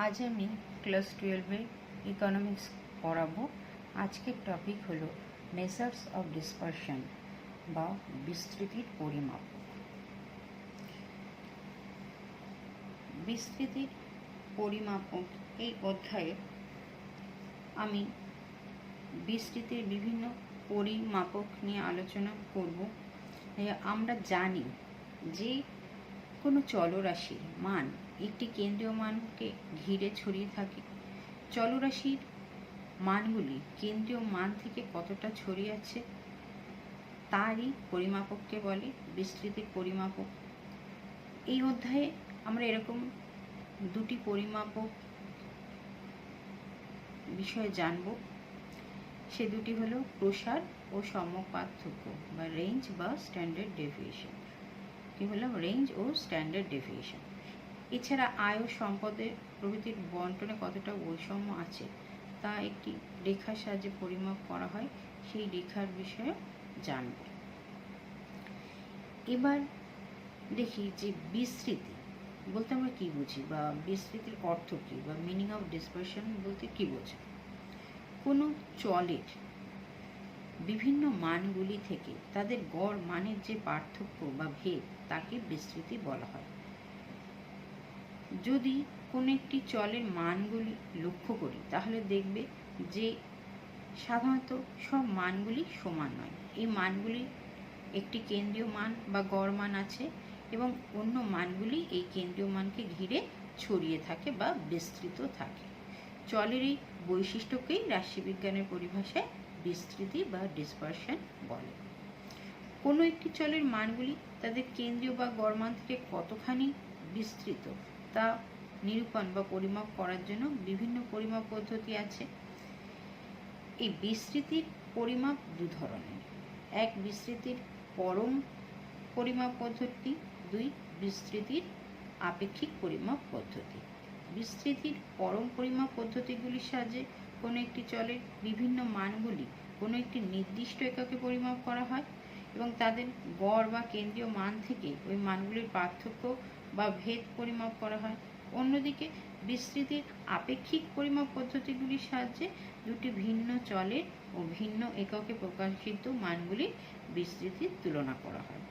আজ আমি class 12-এ economics পড়াবো। আজকের টপিক হলো মেজার্স অফ ডিসপারশন বা বিস্তৃতির পরিমাপ। বিস্তৃতির পরিমাপক এই অধ্যায়ে আমি বিস্তৃতির বিভিন্ন পরিমাপক নিয়ে আলোচনা করব। আমরা জানি যে কোনো চলরাশির মান একটি কেন্দ্রীয় মানকে ঘিরে ছড়িয়ে থাকে। চলরাশির মানগুলি কেন্দ্রীয় মান থেকে কতটা ছড়িয়ে আছে তারই পরিমাপককে বলে বিস্তৃতির পরিমাপক। এই অধ্যায়ে আমরা এরকম দুটি পরিমাপক বিষয়ে জানব। সে দুটি হলো প্রসার ও সম্যক পার্থক্য বা রেঞ্জ বা স্ট্যান্ডার্ড ডেভিয়েশন। কি হলো রেঞ্জ ও স্ট্যান্ডার্ড ডেভিয়েশন। এছাড়া আয় ও সম্পদের প্রভৃতির বন্টনে কতটা বৈষম্য আছে তা একটি রেখার সাহায্যে পরিমাপ করা হয়, সেই রেখার বিষয়ে জানব। এবার দেখি যে বিস্তৃতি বলতে আমরা কি বুঝি বা বিস্তৃতির অর্থ কী বা মিনিং অফ ডিসপারশন বলতে কি বোঝায়। কোনো চলের বিভিন্ন মানগুলি থেকে তাদের গড় মানের যে পার্থক্য বা ভেদ তাকে বিস্তৃতি বলা হয়। যদি কোনো একটি চলের মানগুলি লক্ষ্য করি তাহলে দেখবে যে সাধারণত সব মানগুলি সমান নয়। এই মানগুলি একটি কেন্দ্রীয় মান বা গড় মান আছে এবং অন্য মানগুলি এই কেন্দ্রীয় মানকে ঘিরে ছড়িয়ে থাকে বা বিস্তৃত থাকে। চলের এই বৈশিষ্ট্যকেই রাশিবিজ্ঞানের পরিভাষায় বিস্তৃতি বা ডিসপারশন বলে। কোনো একটি চলের মানগুলি তাদের কেন্দ্রীয় বা গড় মান থেকে কতখানি বিস্তৃত তা নিরূপণ বা পরিমাপ করার জন্য বিভিন্ন পরিমাপ পদ্ধতি আছে। এই বিস্তৃতির পরিমাপ দু ধরনের। এক, বিস্তৃতির পরম পরিমাপ পদ্ধতি। দুই, বিস্তৃতির আপেক্ষিক পরিমাপ পদ্ধতি। বিস্তৃতির পরম পরিমাপ পদ্ধতিগুলির সাহায্যে কোনো একটি চলের বিভিন্ন মানগুলি কোনো একটি নির্দিষ্ট এককে পরিমাপ করা হয় এবং তাদের গড় বা কেন্দ্রীয় মান থেকে ওই মানগুলির পার্থক্য বা ভেদ পরিমাপ করা হয়। অন্যদিকে বিস্তৃতির আপেক্ষিক পরিমাপ পদ্ধতিগুলির সাহায্যে দুটি ভিন্ন চলের ও ভিন্ন এককে প্রকাশিত মানগুলির বিস্তৃতির তুলনা করা হয়।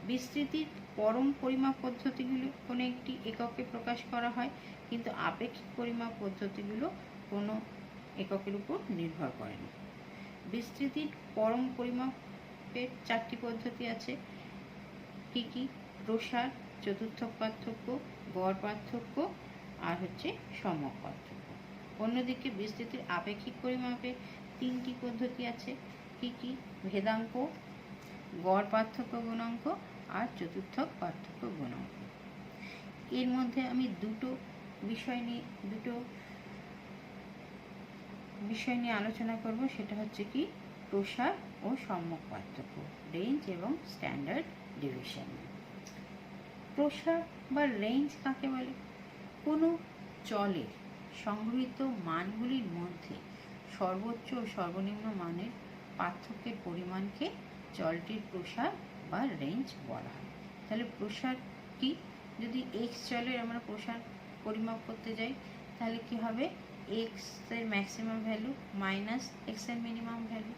বিস্তৃতির পরম পরিমাপ পদ্ধতিগুলো কোনো একটি এককে প্রকাশ করা হয়, কিন্তু আপেক্ষিক পরিমাপ পদ্ধতিগুলো কোনো এককের উপর নির্ভর করে না। বিস্তৃতির পরম পরিমাপের চারটি পদ্ধতি আছে। কি কি? প্রসার, চতুর্থক পার্থক্য, গড় পার্থক্য আর সম্যক পার্থক্য। অন্যদিকে বিস্তৃতির আপেক্ষিক পরিমাপে তিনটি পদ্ধতি আছে। কি কি? ভেদাঙ্ক, গড় পার্থক্য গুণাঙ্ক আর চতুর্থক পার্থক্য গুণাঙ্ক। এর মধ্যে আমি দুটো বিষয় নিয়ে আলোচনা করব। সেটা হচ্ছে কি প্রসার ও সম্যক পার্থক্য, রেঞ্জ এবং স্ট্যান্ডার্ড ডেভিয়েশন। প্রসার বা রেঞ্জ কাকে বলে? কোনো চলের সংগৃহীত মানগুলির মধ্যে সর্বোচ্চ ও সর্বনিম্ন মানের পার্থক্যের পরিমাণকে চলটির প্রসার বা রেঞ্জ বলা হয়। তাহলে প্রসার কি? যদি এক্স চলের আমরা প্রসার পরিমাপ করতে যাই তাহলে কি হবে? এক্স এর ম্যাক্সিমাম ভ্যালু মাইনাস এক্স এর মিনিমাম ভ্যালু।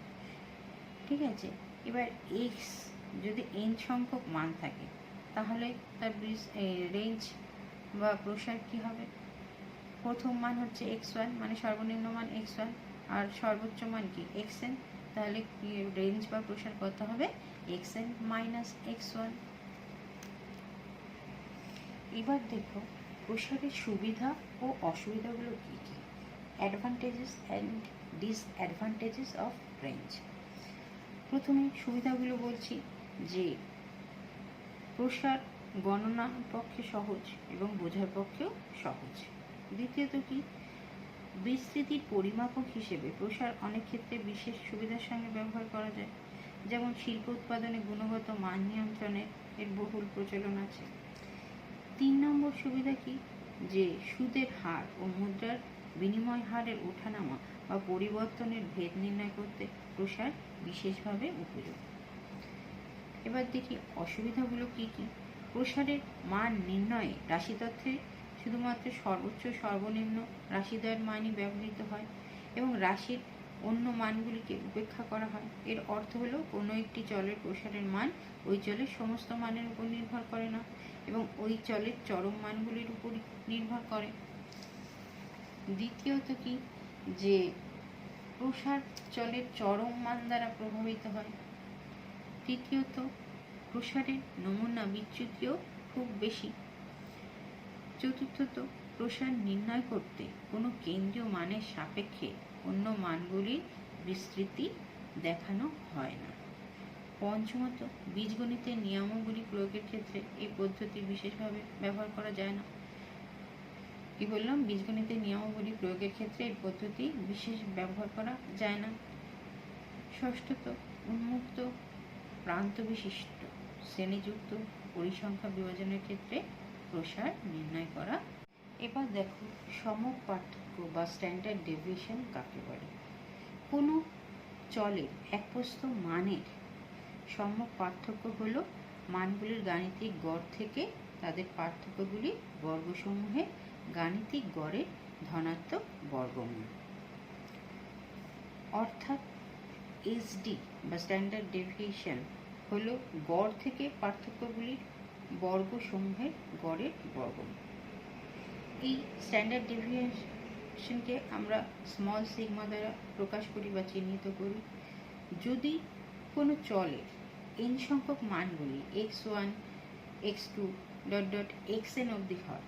ঠিক আছে, এবার এক্স যদি এন সংখ্যক মান থাকে তাহলে তার রেঞ্জ বা প্রসার কি হবে? প্রথম মান হচ্ছে x1, মানে সর্বনিম্ন মান x1 আর সর্বোচ্চ মান কি xn, তাহলে রেঞ্জ বা প্রসার কত হবে? xn minus x1। এবার দেখো প্রসারের সুবিধা ও অসুবিধাগুলো কি কি। Advantages and disadvantages of range. প্রথমে সুবিধাগুলো বলছি যে প্রসার গণনার পক্ষে সহজ এবং বোঝার পক্ষেও সহজ। দ্বিতীয়ত কি? বিস্তৃতির পরিমাপক হিসেবে প্রসার অনেক ক্ষেত্রে বিশেষ সুবিধার সঙ্গে ব্যবহার করা যায়, যেমন শিল্প উৎপাদনে গুণগত মান নিয়ন্ত্রণের এর বহুল প্রচলন আছে। 3 নম্বর সুবিধা কি? যে সুদের হার ও মুদ্রার বিনিময় হারের ওঠানামা বা পরিবর্তনের ভেদ নির্ণয় করতে প্রসার বিশেষভাবে উপযোগী। এবার দেখি অসুবিধাগুলো কি কি। প্রসারের মান নির্ণয়ে রাশিতত্ত্বের শুধুমাত্র সর্বোচ্চ সর্বনিম্ন রাশিদ্বয়ের মানই ব্যবহৃত হয় এবং রাশির অন্য মানগুলিকে উপেক্ষা করা হয়। এর অর্থ হলো কোনো একটি চলের প্রসারের মান ওই চলের সমস্ত মানের উপর নির্ভর করে না এবং ওই চলের চরম মানগুলির উপর নির্ভর করে। দ্বিতীয়ত কি, যে প্রসার চলের চরম মান দ্বারা প্রভাবিত হয়। তৃতীয়ত, প্রসারের নমুনা বিচ্যুতিও খুব বেশি। চতুর্থত, প্রসার নির্ণয় করতে কোনো কেন্দ্রীয় মানের সাপেক্ষে অন্য মানগুলির বিস্তৃতি দেখানো হয় না। পঞ্চমত, বীজগণিতের নিয়মাবলী প্রয়োগের ক্ষেত্রে এই পদ্ধতি বিশেষভাবে ব্যবহার করা যায় না। কি বললাম? বীজগণিতের নিয়মাবলী প্রয়োগের ক্ষেত্রে এই পদ্ধতি বিশেষ ব্যবহার করা যায় না। ষষ্ঠত, উন্মুক্ত প্রান্ত বিশিষ্ট শ্রেণীযুক্ত পরিসংখ্যা বিভাজনের ক্ষেত্রে প্রসার নির্ণয় করা। এবার দেখো সমক পার্থক্য বা স্ট্যান্ডার্ড ডেভিয়েশন কাকে বলে। কোনো চলের একপ্রস্থ মানের সমক পার্থক্য হলো মানগুলির গাণিতিক গড় থেকে তাদের পার্থক্যগুলি বর্গসমূহের গাণিতিক গড়ের ধনাত্মক বর্গমূল। অর্থাৎ এসডি বা স্ট্যান্ডার্ড ডেভিয়েশন হলো গড় থেকে পার্থক্যগুলির বর্গসমূহের গড়ের বর্গমূল। এই স্ট্যান্ডার্ড ডেভিয়েশনকে আমরা স্মল সিগমা দ্বারা প্রকাশ করি বা চিহ্নিত করি। যদি কোনো চলের n সংখ্যক মানগুলি x1, x2 xn অবধি হয়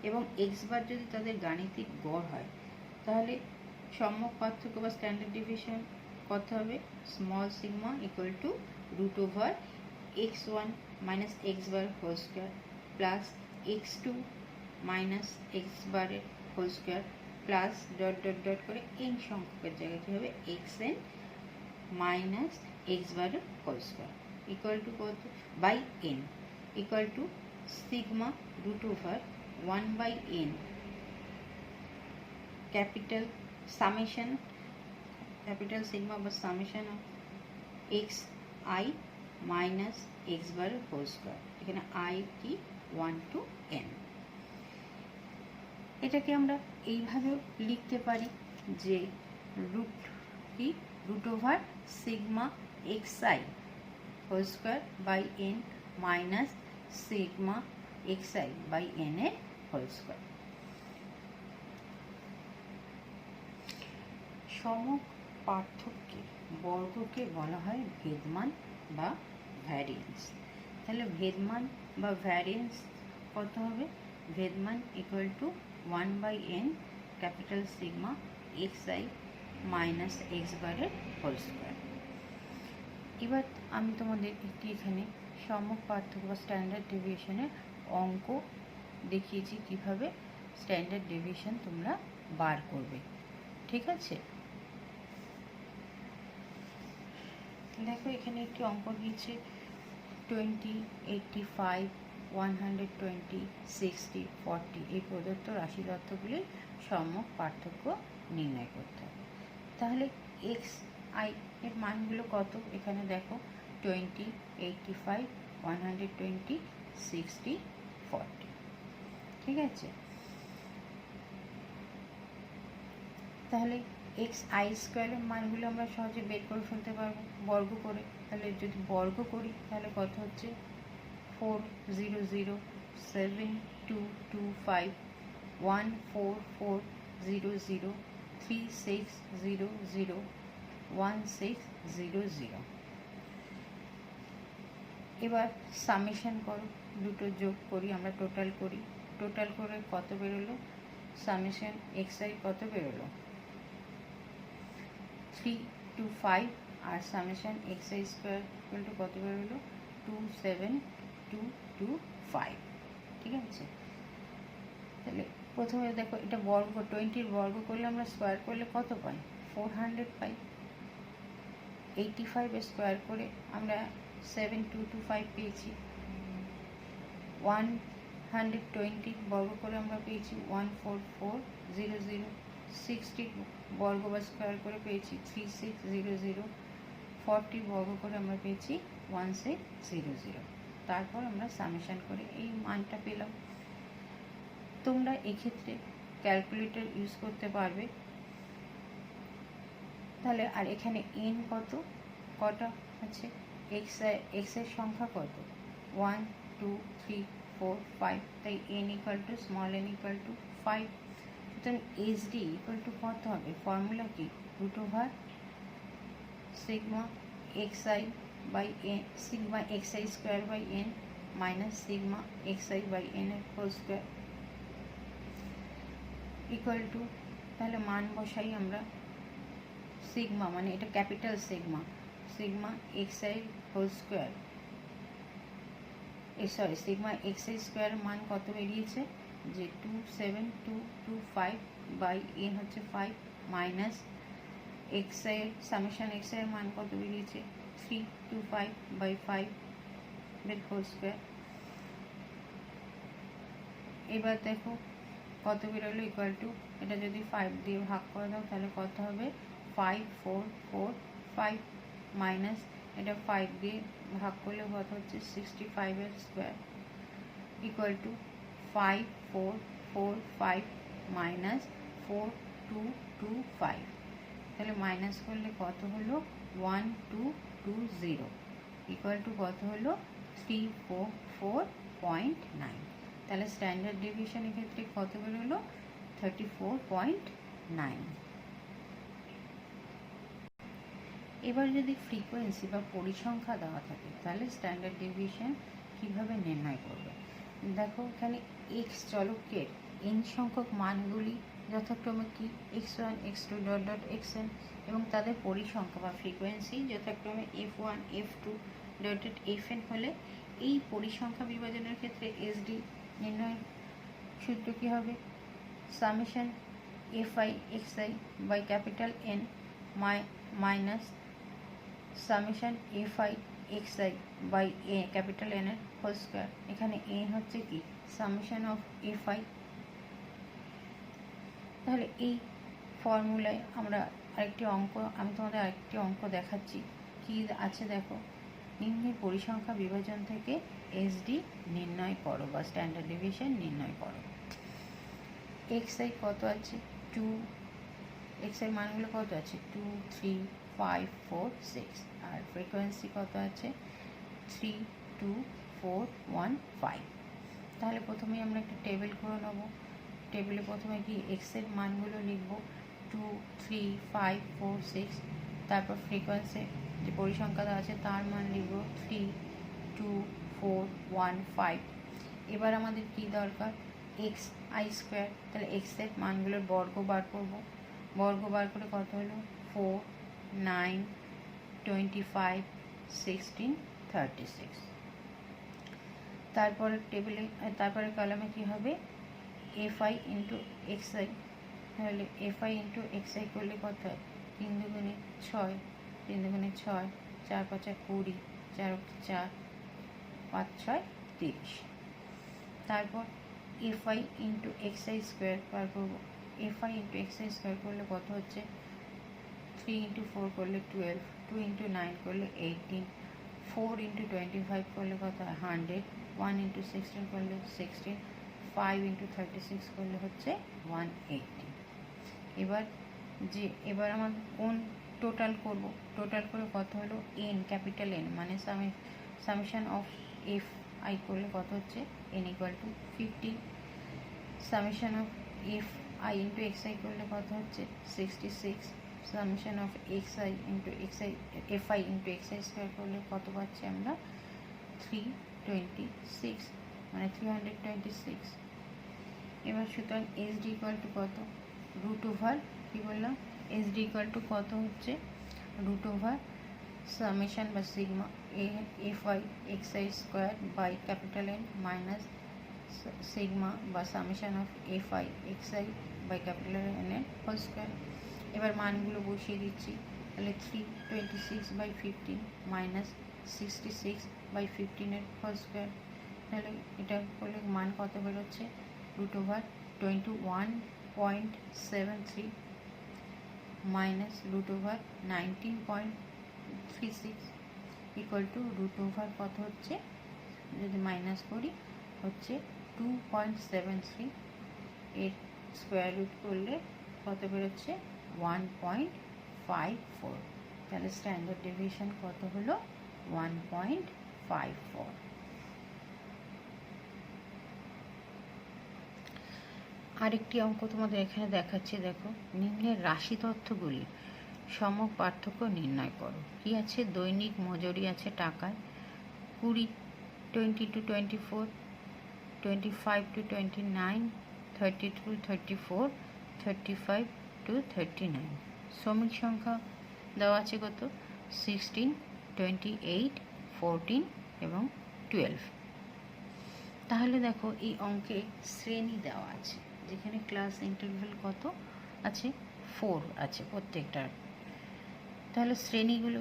এবং x বার যদি তাদের গাণিতিক গড় হয়, তাহলে সম্যক পার্থক্য বা স্ট্যান্ডার্ড ডেভিয়েশন কত হবে? স্মল সিগমা ইকুয়াল টু √ওভার x1 minus x bar whole square plus x2 minus x বারের হোল স্কোয়ার প্লাস ডট করে n সংখ্যকের জায়গায় কী হবে? xn মাইনাস x বারের হোল স্কোয়ার ইকুয়াল টু কত? By n equal to sigma √ওভার 1/n capital summation, capital sigma বা summation of xi minus x বারের হোল স্কোয়ার। এখানে i কি? 1 to n। এটাকে আমরা এইভাবেও লিখতে পারি যে √over sigma xi whole square by n minus sigma xi by n এর হোল স্কোয়ার। সমক পার্থক্যের বর্গকে বলা হয় ভেদমান বা ভ্যারিয়েন্স। তাহলে ভেদমান বা ভ্যারিয়েন্স কত হবে? ভেদমান equal to 1/n capital sigma xi minus x বারের হোল স্কোয়ার। এবার আমি তোমাদের একটি এখানে সমক পার্থক্য বা স্ট্যান্ডার্ড ডেভিয়েশনের অঙ্ক দেখিয়েছি কিভাবে স্ট্যান্ডার্ড ডেভিয়েশন তোমরা বার করবে। ঠিক আছে, দেখো এখানে একটি অঙ্ক দিয়েছে 20, 85, 120, 60, 40 এই প্রদত্ত রাশি তত্ত্বগুলির সমক পার্থক্য নির্ণয় করতে হবে। তাহলে xi এর মানগুলো কত? এখানে দেখো 20, 85, 120, 60, 40। ঠিক আছে, তাহলে xi স্কোয়ারের মানগুলো আমরা সহজে বের করে ফেলতে পারবো বর্গ করে। তাহলে যদি বর্গ করি তাহলে কত হচ্ছে? 4007225 14400 3600 1600। এবার সামেশন করো, দুটো যোগ করি, আমরা টোটাল করি। টোটাল করে কত বেরোলো? সামেশন xi কত বেরোলো? 325 আর summation xi square equal to কত বেরোলো? 27225। ঠিক আছে, তাহলে প্রথমে দেখো এটা বর্গ, 20-র বর্গ করলে আমরা স্কোয়ার করলে কত পাই? 400 পাই। 85 স্কোয়ার করে আমরা 7225 পেয়েছি। 120 বর্গ করে আমরা পেয়েছি 14400। 60 বর্গ বা স্কোয়ার করে পেয়েছি 3600। 40 বর্গ করে আমরা পেয়েছি 1600। তারপর আমরা সামেশন করে এই মানটা পেলাম। তোমরা এক্ষেত্রে ক্যালকুলেটর ইউজ করতে পারবে। তাহলে আর এখানে n কটা আছে, x এর সংখ্যা কত, 1 2 3 4 5, তাই n equal to small n equal to 5। সুতরাং SD ইকুয়াল টু কত হবে, ফর্মুলা কি, root over sigma xi by n, sigma xi square by n minus sigma xi by n এর হোল স্কোয়ার ইকুয়াল টু, তাহলে মান বসাই আমরা, সিগমা মানে এটা capital sigma, sigma xi whole square, sorry sigma xi square মান কত বেরিয়েছে, যে 27225 বাই n হচ্ছে 5 মাইনাস xi এর সামেশন xi এর মান কত বেরিয়েছে 325 বাই 5 এর হোল স্কোয়ার। এবার দেখো কত বেরোলো, ইকুয়াল টু, এটা যদি 5 দিয়ে ভাগ করে দাও তাহলে কত হবে 5445 মাইনাস এটা 5 দিয়ে ভাগ করলে কত হচ্ছে 65 এর স্কোয়ার ইকুয়াল টু 5445 মাইনাস 4225, তাহলে মাইনাস করলে কত হলো 1220 ইকুয়াল টু কত হলো 344.9। তাহলে স্ট্যান্ডার্ড ডেভিয়েশনের ক্ষেত্রে কত বেরোলো 34.9। এবার যদি ফ্রিকোয়েন্সি বা পরিসংখ্যা দেওয়া থাকে তাহলে স্ট্যান্ডার্ড ডেভিয়েশন কীভাবে নির্ণয় করবে। দেখো এখানে এক্স চলকের n সংখ্যক মানগুলি যথাক্রমে কি x1 x2 dot dot xn এবং তাদের পরিসংখ্যা বা ফ্রিকোয়েন্সি যথাক্রমে f1 f2 dot dot fn হলে এই পরিসংখ্যা বিভাজনের ক্ষেত্রে SD নির্ণয়ের সূত্র কী হবে, summation fi xi by capital N minus summation fi xi by capital N এর হোল স্কোয়ার। এখানে n হচ্ছে কি সামেশন অফ fi। তাহলে এই ফর্মুলায় আমরা আরেকটি অঙ্ক, আমি তোমাদের আরেকটি অঙ্ক দেখাচ্ছি কি আছে দেখো, নিম্নের পরিসংখ্যা বিভাজন থেকে SD নির্ণয় করো বা স্ট্যান্ডার্ড ডেভিয়েশন নির্ণয় করো। xi কত আছে 2, xi মানগুলো কত আছে 2 3 5 4 6 আর ফ্রিকোয়েন্সি কত আছে 3 2 4 1 5। তাহলে প্রথমেই আমরা একটা টেবিল করে নেব, টেবিলে প্রথমে কি এক্স এর মানগুলো লিখব 2 3 5 4 6, তারপর ফ্রিকোয়েন্সি যে পরিসংখ্যা আছে তার মান লিখব 3 2 4 1 5। এবার আমাদের কি দরকার এক্স আই স্কোয়ার, তাহলে এক্স এর মানগুলোর বর্গ বার করব, বর্গ বার করে কত হলো 4 9 25 16 36। তারপরে টেবিলে তারপরে কলামে কি হবে fi ইন্টু xi, তাহলে fi ইন্টু xi করলে কত হয় 3 দুগুণে 6 3 দুগুণে 6 4 5 20 4 4 5 6 30। তারপর fi ইন্টু xi স্কোয়ার বার করবো, fi ইন্টু xi স্কোয়ার করলে কত হচ্ছে 3 ইন্টু 4 করলে 12, 2 ইন্টু 9 করলে 18, 4 ইন্টু 25 করলে কত হয় 100, 1 ইন্টু 16 করলে 16, 5 ইন্টু 36 করলে হচ্ছে 180। এবার আমার কোন টোটাল করব, টোটাল করে কত হলো n ক্যাপিটাল N মানে সামেশন অফ এফ আই করলে কত হচ্ছে n equal two 50, summation of F I into X I করলে কত হচ্ছে 66, summation of x I into X I F I into X I square করলে কত পাচ্ছি আমরা 326 মানে 326। এবার সুতরাং SD ইকুয়াল টু কত রুট ওভার কী বললাম SD ইকুয়াল টু কত হচ্ছে রুট ওভার সামেশন বা sigma fi xi square by capital N minus sigma বা summation of fi xi by capital N এর হোল স্কোয়ার। এবার মানগুলো বসিয়ে দিচ্ছি, তাহলে 326 বাই 15 মাইনাস 66 বাই 15 এর হোল স্কোয়ার, তাহলে এটা করলে মান কত বেরোচ্ছে root over 21.73 minus root over 19.36 equal to root over কত হচ্ছে যদি মাইনাস করি হচ্ছে 2.73 এর স্কোয়ার রুট করলে কত বেরোচ্ছে 1.54। তাহলে স্ট্যান্ডার্ড ডেভিয়েশন কত হলো 1.54। আরেকটি অঙ্ক তোমাদের এখানে দেখাচ্ছি, দেখো নিম্নের রাশি তথ্যগুলি সমক পার্থক্য নির্ণয় করো। কি আছে? দৈনিক মজুরি আছে টাকায় 20, 20 to 24, 25 to 29, 30 to 34, 35 to 39। শ্রমিক সংখ্যা দেওয়া আছে কত? 16, 28, 14 এবং 12। তাহলে দেখো এই অঙ্কে শ্রেণী দেওয়া আছে, যেখানে ক্লাস ইন্টারভ্যাল কত আছে? 4 আছে প্রত্যেকটার। তাহলে শ্রেণীগুলো,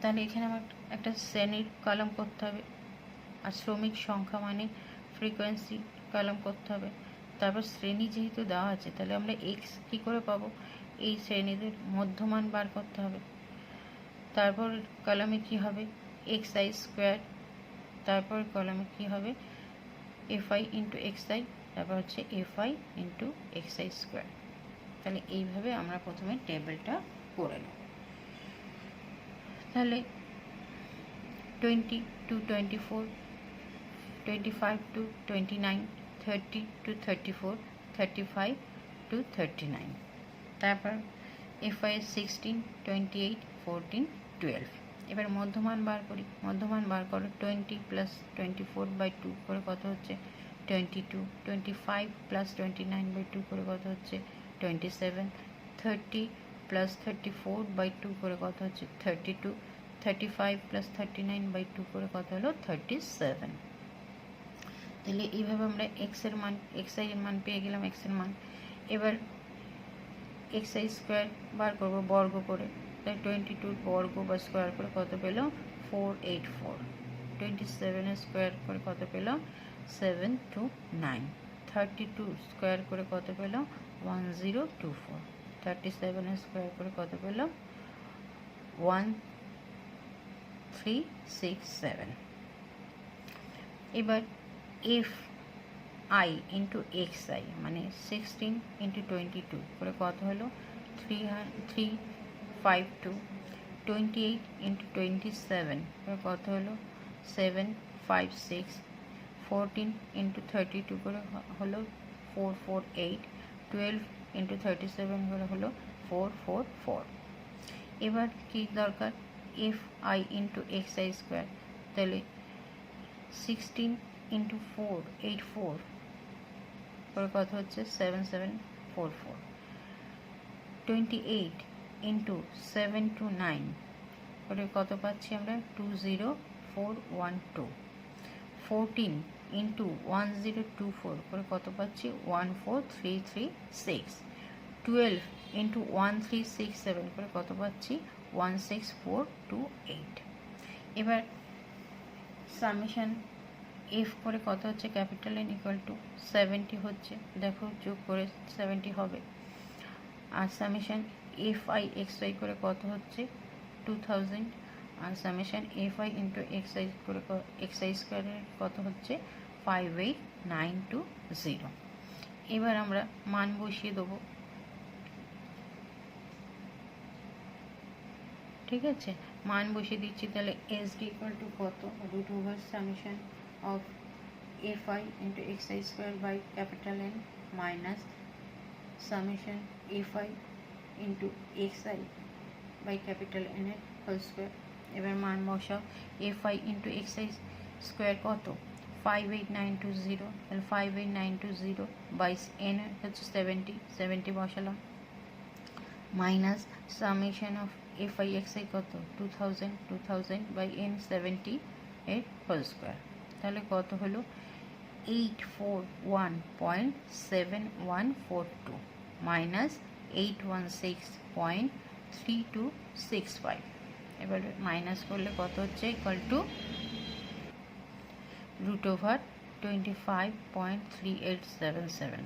তাহলে এখানে আমার একটা শ্রেণীর কলাম করতে হবে, আর শ্রমিক সংখ্যা মানে ফ্রিকোয়েন্সি কলাম করতে হবে। তারপর শ্রেণী যেহেতু দেওয়া আছে, তাহলে আমরা এক্স কী করে পাবো? এই শ্রেণীদের মধ্যমান বার করতে হবে। তারপর কলামে কি হবে? X I square. তারপর কলামে কি হবে? F I into X I. তারপর হচ্ছে F I into X I square. তাহলে এইভাবে আমরা প্রথমে টেবিলটা করে নেব। তাহলে 20 to 24, 25 to 29, 30 to 34, 35 to 39। তারপর এফআই 16, 28, 14, 12। এবার মধ্যমান বার করি। মধ্যমান বার করো 20 প্লাস 24/2 করে কত হচ্ছে? 22। 25 প্লাস 29/2 করে কত হচ্ছে? 27। 30 প্লাস 34/2 করে কত হচ্ছে? 32। 35 প্লাস 39/2 করে কত হলো? 37। তাহলে এইভাবে আমরা এক্স এর মান পেয়ে গেলাম, এক্স এর মান। এবার এক্স আই স্কোয়ার বার করবো বর্গ করে। তাই 22 বর্গ বা স্কোয়ার করে কত পেলাম? 484। 27 স্কোয়ার করে কত পেলাম? 729। 32 স্কোয়ার করে কত পেলাম? 1024। 37 স্কোয়ার করে কত পেলাম? 1367। এবার F I into X I মানে 16 ইন্টু 22 করে কত হলো? 352। 28 ইন্টু 27 করে কত হলো? 756। 14 ইন্টু 32 করে হলো 448। 12 ইন্টু 37 করে হলো 444। এবার কি দরকার? F I into X I square. তাহলে 16 ইন্টু 484 করে কত হচ্ছে? 7744। 28 ইন্টু 729 করে কত পাচ্ছি আমরা? 20412। 14 ইন্টু 1024 করে কত পাচ্ছি? 14336। 12 ইন্টু 1367 করে কত পাচ্ছি? 16428। এবার সামেশন এফ করে কত হচ্ছে? ক্যাপিটাল এন ইকুয়াল টু 70 হচ্ছে, দেখো যোগ করে 70 হবে। আর summation F I X I করে কত হচ্ছে? 2000। আর summation F I into X I করে এক্স আই স্কোয়ারের কত হচ্ছে? 58920। এবার আমরা মান বসিয়ে দেবো, ঠিক আছে? মান বসিয়ে দিচ্ছি। তাহলে এস ডি ইকুয়াল টু কত? Root over summation of F I into X I square by capital N minus summation F I into X I by capital N এর হোল স্কোয়ার। এবার মান বসাও। F I into X I square কত? 58920। তাহলে 58920 by N হচ্ছে 70 বসালাম, minus summation of F I X I কত? 2000 by N 70 এর হোল স্কোয়ার। তাহলে কত হলো? 841.7142 মাইনাস 816.3265। এবার মাইনাস করলে কত হচ্ছে? Equal to root over 25.3877।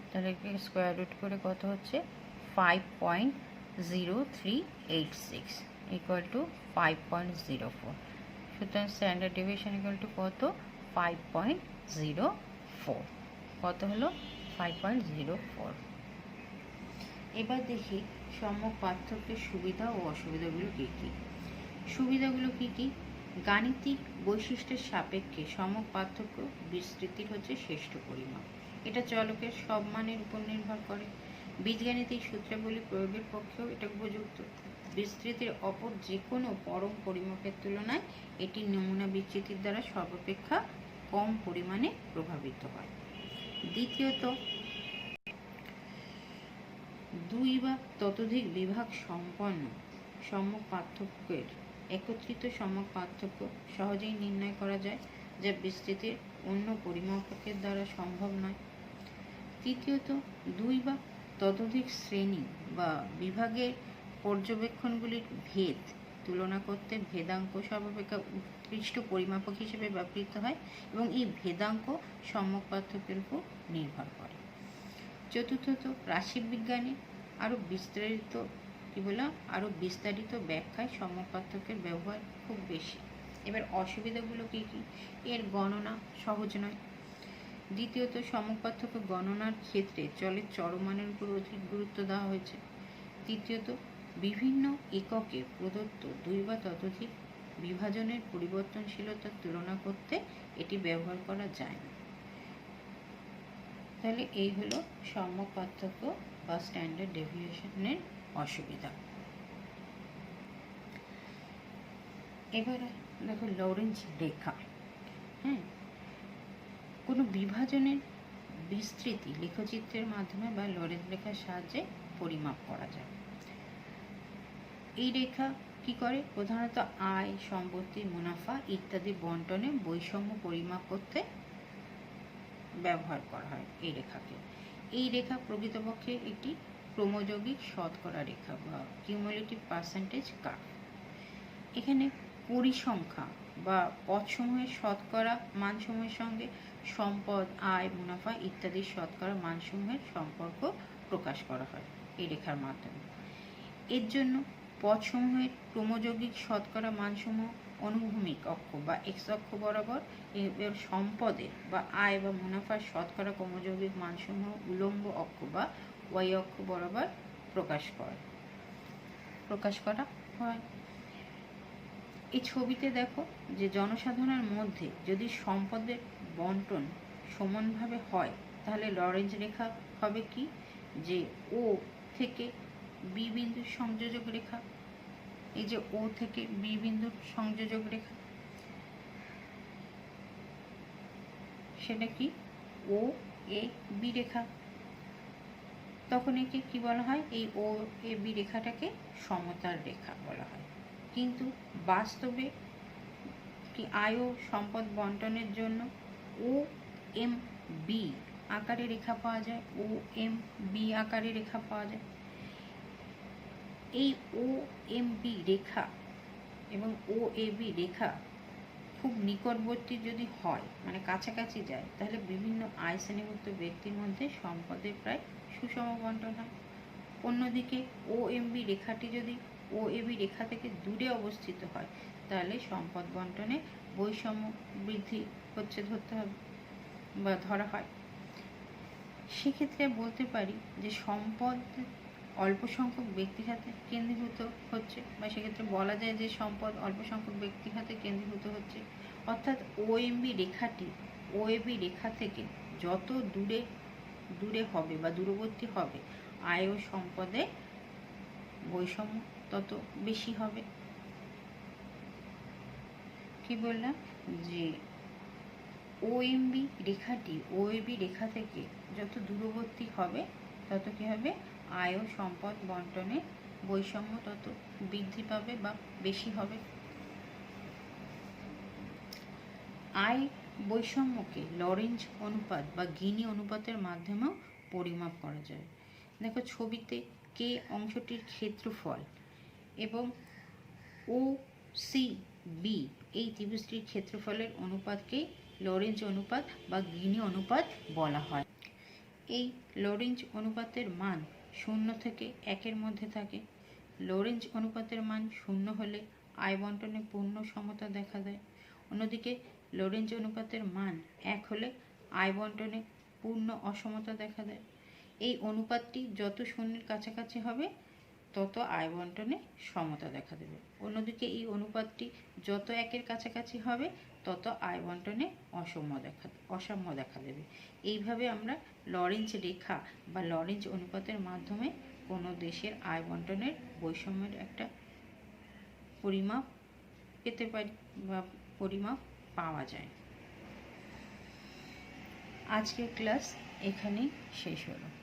তাহলে স্কোয়ার রুট করে কত হচ্ছে? 5.0386 ইকুয়াল টু 5.04। সুতরাং স্ট্যান্ডার্ড ডেভিয়েশন ইকুয়াল টু কত? 5.04। কত হলো? 5.04। এবার দেখি সম্যক পার্থক্যের সুবিধা ও অসুবিধাগুলো কী কী। সুবিধাগুলো কী কী? গাণিতিক বৈশিষ্ট্যের সাপেক্ষে সম্যক পার্থক্য বিস্তৃতির হচ্ছে শ্রেষ্ঠ পরিমাপ। এটা চলকের সব মানের উপর নির্ভর করে। বীজগাণিতিক সূত্রাবলী প্রয়োগের পক্ষেও এটা উপযুক্ত। বিস্তৃতির অপর যে কোনো পরম পরিমাপের তুলনায় এটি নমুনা বিচ্যুতির দ্বারা সর্বাপেক্ষা কম পরিমাণে প্রভাবিত হয়। দ্বিতীয়ত, দুই বা ততোধিক বিভাগ সম্পন্ন সম্যক পার্থক্যের একত্রিত সম্যক পার্থক্য সহজেই নির্ণয় করা যায়, যা বিস্তৃতির অন্য পরিমাপকের দ্বারা সম্ভব নয়। তৃতীয়ত, দুই বা ততোধিক শ্রেণী বা বিভাগের পর্যবেক্ষণগুলির ভেদ তুলনা করতে ভেদাঙ্ক সর্বাপেক্ষা উৎকৃষ্ট পরিমাপক হিসেবে ব্যবহৃত হয় এবং এই ভেদাঙ্ক সম্যক পার্থক্যের উপর নির্ভর করে। চতুর্থত, রাশিবিজ্ঞানে আরও বিস্তারিত ব্যাখ্যায় সম্যক পার্থক্যের ব্যবহার খুব বেশি। এবার অসুবিধাগুলো কী কী? এর গণনা সহজ নয়। দ্বিতীয়ত, সম্যক পার্থক্য গণনার ক্ষেত্রে চলের চরমানের উপর অধিক গুরুত্ব দেওয়া হয়েছে। তৃতীয়ত, বিভিন্ন এককে প্রদত্ত দুই বা ততোধিক বিভাজনের পরিবর্তনশীলতার তুলনা করতে এটি ব্যবহার করা যায় না। তাহলে এই হলো সম্যক পার্থক্য বা স্ট্যান্ডার্ড ডেভিয়েশনের অসুবিধা। এবার দেখো লরেঞ্জ রেখা। কোনো বিভাজনের বিস্তৃতি লেখচিত্রের মাধ্যমে বা লরেঞ্জ রেখার সাহায্যে পরিমাপ করা যায়। এই রেখা কি করে? প্রধানত আয়, সম্পত্তি, মুনাফা ইত্যাদি বন্টনে বৈষম্য পরিমাপ করতে ব্যবহার করা হয় এই রেখাকে। এই রেখা প্রকৃতপক্ষে একটি ক্রমযৌগিক শতকরা রেখা বা কিউমুলেটিভ পার্সেন্টেজ কার্ভ। এখানে পরিসংখ্যা বা পদসমূহের শতকরা মানসমূহের সঙ্গে সম্পদ, আয়, মুনাফা ইত্যাদির শতকরা মানসমূহের সম্পর্ক প্রকাশ করা হয় এই রেখার মাধ্যমে। এর জন্য পদসমূহের ক্রমযৌগিক শতকরা মানসমূহ অনুভূমিক অক্ষ বা এক্স অক্ষ বরাবর, এর সম্পদের বা আয় বা মুনাফার শতকরা ক্রমযৌগিক মানসমূহ উলম্ব অক্ষ বা ওয়াই অক্ষ বরাবর প্রকাশ করা হয়। এই ছবিতে দেখো যে জনসাধারণের মধ্যে যদি সম্পদের বন্টন সমানভাবে হয় তাহলে লরেঞ্জ রেখা হবে কি? যে ও থেকে বি বিন্দুর সংযোজক রেখা। এই যে ও থেকে বি বিন্দুর সংযোজক রেখা, সেটা কি? ও এ বি রেখা। তখন একে কি বলা হয়? এই ও এ বি রেখাটাকে সমতার রেখা বলা হয়। কিন্তু বাস্তবে কি আয় ও সম্পদ বন্টনের জন্য ও এম বি আকারে রেখা পাওয়া যায়। ও এম বি আকারে রেখা পাওয়া যায়। এই ও এম বি রেখা এবং ও এ বি রেখা খুব নিকটবর্তী যদি হয়, মানে কাছাকাছি যায়, তাহলে বিভিন্ন আয় শ্রেণীভুক্ত ব্যক্তির মধ্যে সম্পদের প্রায় সুষম বন্টন হয়। অন্যদিকে ও এম বি রেখাটি যদি ও এ বি রেখা থেকে দূরে অবস্থিত হয় তাহলে সম্পদ বন্টনে বৈষম্য বৃদ্ধি হচ্ছে ধরতে হবে বা ধরা হয়। সেক্ষেত্রে বলতে পারি যে সম্পদ অল্প সংখ্যক ব্যক্তির হাতে কেন্দ্রীভূত হচ্ছে, বা সেক্ষেত্রে বলা যায় যে সম্পদ অল্প সংখ্যক ব্যক্তির হাতে কেন্দ্রীভূত হচ্ছে। অর্থাৎ ওএমবি রেখাটি ওএবি রেখা থেকে যত দূরে হবে বা দূরবর্তী হবে, আয় ও সম্পদে বৈষম্য তত বেশি হবে। কি বললাম? যে ওএমবি রেখাটি ওএবি রেখা থেকে যত দূরবর্তী হবে তত কি হবে? আয় ও সম্পদ বন্টনে বৈষম্য তত বৃদ্ধি পাবে বা বেশি হবে। আয় বৈষম্যকে লরেঞ্জ অনুপাত বা গিনি অনুপাতের মাধ্যমেও পরিমাপ করা যায়। দেখো ছবিতে কে অংশটির ক্ষেত্রফল এবং ও সি বি এই ত্রিভুজটির ক্ষেত্রফলের অনুপাতকে লরেঞ্জ অনুপাত বা গিনি অনুপাত বলা হয়। এই লরেঞ্জ অনুপাতের মান 0 থেকে 1-এর মধ্যে থাকে। লরেঞ্জ অনুপাতের মান 0 হলে আয় বন্টনে পূর্ণ সমতা দেখা দেয়। অন্যদিকে লরেঞ্জ অনুপাতের মান 1 হলে আয় বন্টনে পূর্ণ অসমতা দেখা দেয়। এই অনুপাতটি যত শূন্যের কাছাকাছি হবে তত আয় বন্টনে সমতা দেখা দেবে। অন্যদিকে এই অনুপাতটি যত একের কাছাকাছি হবে তত আয় বন্টনে অসাম্য দেখা দেবে। এইভাবে আমরা লরেঞ্জ রেখা বা লরেঞ্জ অনুপাতের মাধ্যমে কোনো দেশের আয় বন্টনের বৈষম্যের একটা পরিমাপ পেতে পারি বা পরিমাপ পাওয়া যায়। আজকের ক্লাস এখানেই শেষ হলো।